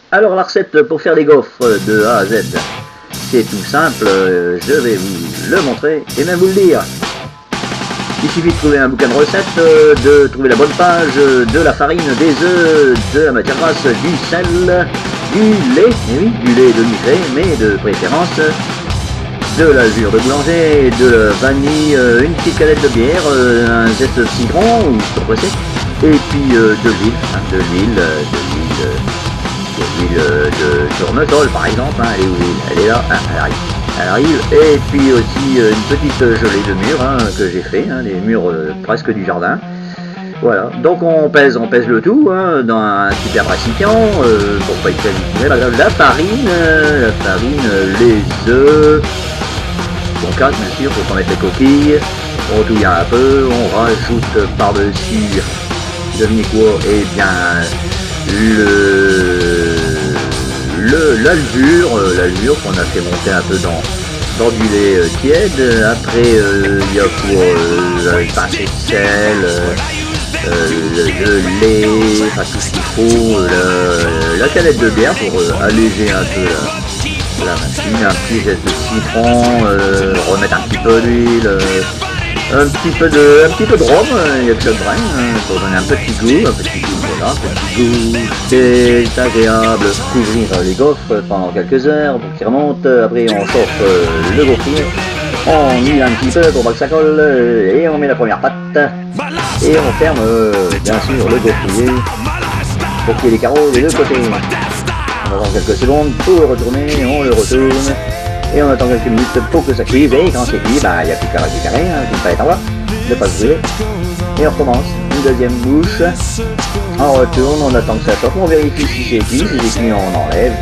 Alors la recette pour faire les gaufres de A à Z, c'est tout simple, je vais vous le montrer et même vous le dire. Il suffit de trouver un bouquin de recettes, de trouver la bonne page, de la farine, des œufs, de la matière grasse, du sel, du lait, et oui, du lait demi-frais, mais de préférence, de la levure de boulanger, de la vanille, une petite canette de bière, un zeste de citron ou sur pressé, et puis de l'huile, de tournesol par exemple, elle est où elle est là, elle arrive, et puis aussi une petite gelée de mûres que j'ai fait, les mûres presque du jardin. Voilà, donc on pèse le tout dans un super récipient pour pas être qualifié. La farine, les œufs, on casse bien sûr, faut pas mettre les coquilles, on touille un peu, on rajoute par-dessus, devinez quoi, et bien la levure qu'on a fait monter un peu dans du lait tiède. Après il y a pour une pincée de sel, le lait, enfin tout ce qu'il faut, la canette de bière pour alléger un peu la machine, un petit geste de citron, remettre un petit peu d'huile, un petit peu de rhum, il y a que ça de vrai, pour donner un petit goût, voilà, un petit goût. C'est agréable, couvrir les gaufres pendant quelques heures pour qu'ils remontent. Après on sort le gaufrier, on huile un petit peu pour pas que ça colle, et on met la première pâte, et on ferme bien sûr le gaufrier pour qu'il y ait les carreaux des deux côtés. On attend quelques secondes pour le retourner, on le retourne. Et on attend quelques minutes pour que ça cuive, et quand c'est cuit, il n'y a plus qu'à récupérer, une palette en bas, ne pas se brûler. Et on recommence, une deuxième bouche, on retourne, on attend que ça sorte, on vérifie si c'est cuit, si c'est cuit on enlève,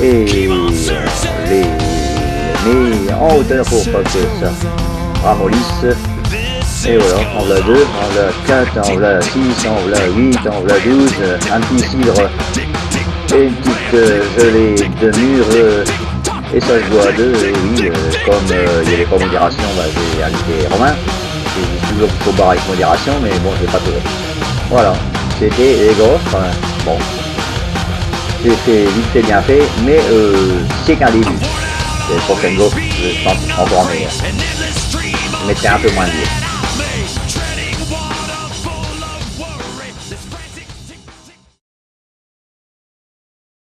et on les met en hauteur pour pas que ça ramollisse. Et voilà, on l'a 2, on l'a 4, on l'a 6, on l'a 8, on l'a 12, un petit cidre, et une petite gelée de mûre. Et ça se joue à deux, et oui, comme il y avait pas modération, j'ai invité Romain. Je dis toujours qu'il faut boire avec modération, mais bon, je vais pas tout. Voilà, c'était les gaufres. Bon, j'ai fait vite fait bien fait, mais c'est qu'un début. Les prochaines gaufres, je pense encore meilleures. Je mettrai un peu moins de